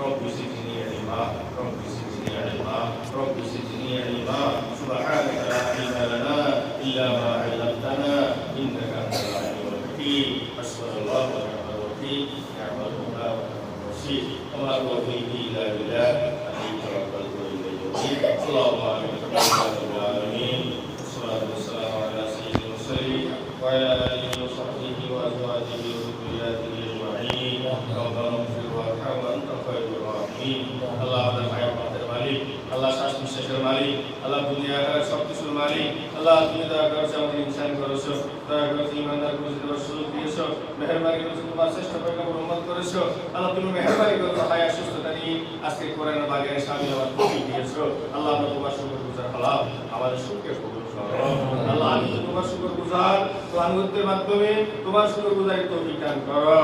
رب زدني علما رب زدني علما رب زدني علما سبحانك لا علم لنا إلا ما علمتنا إنك أنت العليم الحكيم حسبنا الله ونعم الوكيل نعم المولى ونعم النصير وما توفيقي إلا بالله عليه توكلت وإليه أنيب اللهم آمين رب العالمين والصلاة والسلام على سيد المرسلين وعلى آله وصحبه وأزواجه وذرياته أجمعين ربنا اغفر وارحم وأنت خير الراحمين আল্লাহ আমাদের ভাই আমাদের মালিক আল্লাহ শ্বাস নিঃশ্বাসের মালিক আল্লাহ দুনিয়া আখিরাত সব কিছুর মালিক আল্লাহ তুমি দয়া করেছো আমাদের ইনসান করেছো দয়া করেছো ইমানদার করেছো সুযোগ দিয়েছো মেহেরবানি করেছো তোমার শ্রেষ্ঠ পয়গম্বর উম্মত করেছো আল্লাহ তুমি মেহেরবানি করেছো হায়াত সুস্থতা নিয়ে আজকে কোরআনের বাগানে শামিল হওয়ার তৌফিক দিয়েছো আল্লাহ আমরা তোমার শুকরগুজার হলাম আমাদের সুখকে কবুল করো আল্লাহ আমি তোমার শুকরগুজার আনুগত্যের মাধ্যমে তোমার শুকরগুজারি তৌফিক দান করো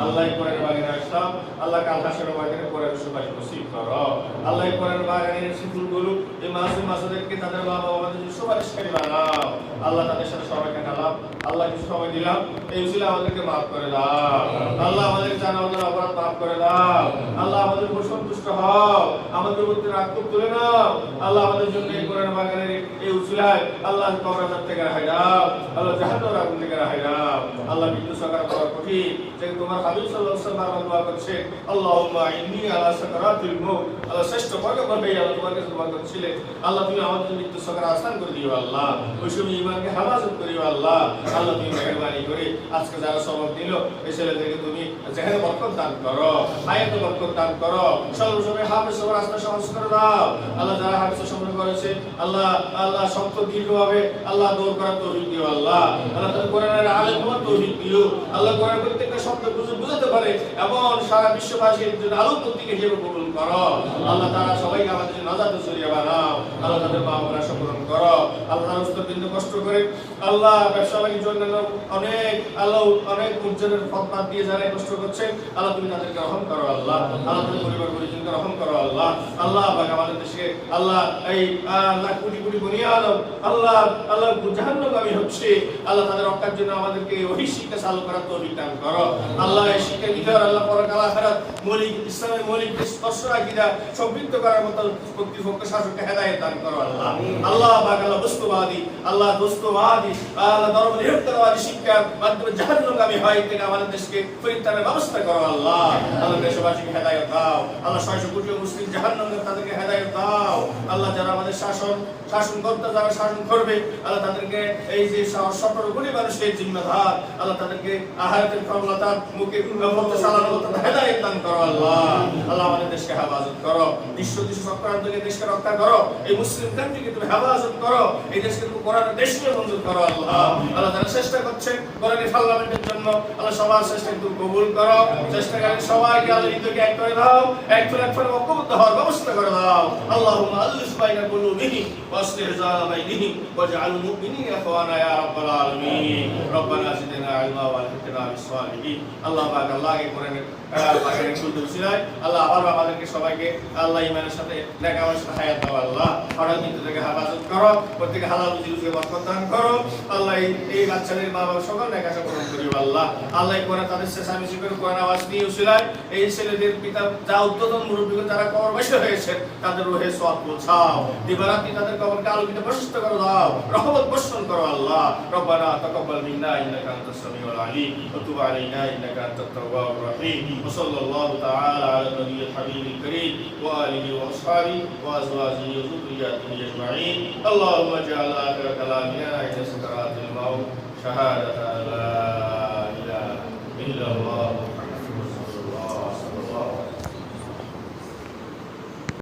আল্লাহ কোরআনের বাগানে আসলাম আল্লাহ কাল হাসরের বাগানে কোরআনের সুবাস নসিব করো আল্লাহ কোরআনের বাগানের শিশুগুলো এই মাসুদেরকে তাদের মা বাবা আমাদের সুপারিশকারী বানাও আল্লাহ তাদের সাথে সবাইকে ডালাম আল্লাহ কিছু সময় দিলাম এই উসিলা আমাদেরকে মাফ করে দাও আল্লাহ আমাদের জানা আমাদের অপরাধ মাফ করে দাও আল্লাহ আমাদের উপর সন্তুষ্ট হও আমাদের প্রতি রাগ তুলে নাও আল্লাহ আমাদের জন্য এই কোরআন বাগানের এই উসিলায় আল্লাহ কবর থেকে রেহাই দাও আল্লাহ জাহান্নামের আগুন থেকে রেহাই দাও আল্লাহ মৃত্যু সাকার করা কঠিন যে তোমার হাবিব সাল্লাল্লাহু আলাইহি ওয়াসাল্লাম দোয়া করছে আল্লাহুম্মা ইন্নী আলা সাকরাতিল মউত আল্লাহ শ্রেষ্ঠ পয়গম্বর ভাই আল্লাহ তোমার কাছে দোয়া করছিলে আল্লাহ তুমি আমাদের মৃত্যু সাকার আসান করে দিও আল্লাহ ওই সময় ঈমানকে হেফাজত করিও আল্লাহ আল্লাহ তুমি মেহেরবানি করে আজকে যারা সবক দিল এই ছেলেদেরকে তুমি যেখানে বরকত দান করো হায়াতে বরকত দান করো সর্বসময় হাফেজ সবার আস্থা সহজ করে দাও আল্লাহ যারা হাফেজ সম্পন্ন করেছে আল্লাহ আল্লাহ শক্ত দীর্ঘভাবে আল্লাহ দৌড় করার তৌফিক দিও আল্লাহ আল্লাহ তাদের কোরআনের আলেম হওয়ার তৌফিক দিও আল্লাহ কোরআনের প্রত্যেকটা শব্দ বুঝাতে পারে এবং সারা বিশ্ববাসীর জন্য আলোক প্রতীক হিসেবে কবুল করো আল্লাহ তারা সবাইকে আমাদের জন্য নাজাত সরিয়ে বানাও আল্লাহ তাদের মা বাবারা সম্পূর্ণ করো আল্লাহ উস্তাদ কষ্ট করে আল্লাহ ব্যবসা বাণিজ্য অন্যান্য অনেক আল্লাহ অনেক উজ্জ্বলের ফতোয়া দিয়ে যারা কষ্ট করছে আল্লাহ তুমি তাদেরকে রহম করো আল্লাহ আল্লাহ তাদের পরিবার পরিজনকে রহম করো আল্লাহ আল্লাহ পাক আমাদের দেশে আল্লাহ এই লাখ কোটি কোটি বনিয়া আদম আল্লাহ আল্লাহ জাহান্নামগামী হচ্ছে আল্লাহ তাদের রক্ষার জন্য আমাদেরকে ওই শিক্ষা চালু করার তৌফিক দান করো আল্লাহ এই শিক্ষা ভিতর আল্লাহ পরকাল আখিরাত মৌলিক ইসলামের মৌলিক স্পর্শ আকীদা সম্পৃক্ত করার মতো কর্তৃপক্ষ শাসককে হেদায়েত দান করো আল্লাহ আল্লাহ পাক আল্লাহ বস্তুবাদী আল্লাহ দোস্তবাদী আল্লাহ ধর্মনিরপেক্ষতাবাদী শিক্ষার মাধ্যমে জাহান্নামগামী হয় থেকে আমাদের দেশকে পরিত্রাণের ব্যবস্থা করো আল্লাহ আল্লাহ দেশবাসীকে হেদায়েত দাও আল্লাহ 600 কোটি মুসলিম জাহান্নামে তাদেরকে হেদায়েত দাও আল্লাহ যারা আমাদের শাসনকর্তা যারা শাসন করবে আল্লাহ তাদেরকে এই যে 17 কোটি মানুষের জিম্মাদার আল্লাহ তাদেরকে আহারাতের প্রবলতা মুখে মধ্যে চালানোর হেদায়েত দান করো আল্লাহ আল্লাহ আমাদের দেশকে হেফাজত করো বিশ্ব চক্রান্তকে দেশকে রক্ষা করো এই মুসলিম কান্ট্রিকে তুমি হেফাজত করো এই দেশকে তুমি কোরআনের দেশকে মঞ্জুর করো আল্লাহ আল্লাহ যারা চেষ্টা করছে কোরআনের পার্লামেন্টের জন্য আল্লাহ সবার চেষ্টা তুমি কবুল করো চেষ্টাকারী সবাইকে আল্লাহ হৃদয়কে এক করে দাও এক করে ঐক্যবদ্ধ হওয়ার ব্যবস্থা করে দাও আল্লাহুম্মা আল্লিফ বাইনা কুলুবিহিম ওয়াসলিহ যাতা বাইনিহিম ওয়াজআল মুমিনিনা ইখওয়ানা ইয়া রাব্বাল আলামিন রব্বানা জিদনা ইলমা ওয়া আলহিকনা বিস-সালিহিন আল্লাহ পাক আল্লাহ এই কোরআনের বাগানের খুলতে উসিলায় আল্লাহ আবার আমাদেরকে সবাইকে আল্লাহ ঈমানের সাথে নেক আমলের সাথে হায়াত দাও আল্লাহ হারাম মৃত্যু থেকে হেফাজত করো প্রত্যেককে হালাল রুজি বরকত দান করো আল্লাহ এই বাচ্চাদের মা বাবা সকল নেক আশা পূরণ করিও আল্লাহ আল্লাহ কোরআন তাদের স্বামী করে কোরআন আওয়াজ দিয়ে উসিলায় এই ছেলেদের পিতা যা উদ্বোধন মুরব্বীকে যারা কবরবাসী হয়েছে তাদের রূহে সওয়াব পৌঁছাও দিবারাত্রি তাদের কবরকে আলোকিত প্রশস্ত করে দাও রহমত বর্ষণ করো আল্লাহ রব্বানা তাকাব্বাল মিন্না ইন্নাকা আনতাস সামিউল আলিম ওয়া তুব আলাইনা ইন্নাকা আনতাত তাওয়াবুর রহিম ওয়া সাল্লাল্লাহু তাআলা আলা নবিয়্যিল হাবিবিল কারীম ওয়া আলিহি ওয়া আসহাবিহি ওয়া আজওয়াজিহি ওয়া যুররিয়াতিহি আজমাইন আল্লাহুম্মা জাআল আখির কালামিনা ইলা সাকরাতিল মাউত শাহাদাতা লা ইলাহা ইল্লাল্লাহ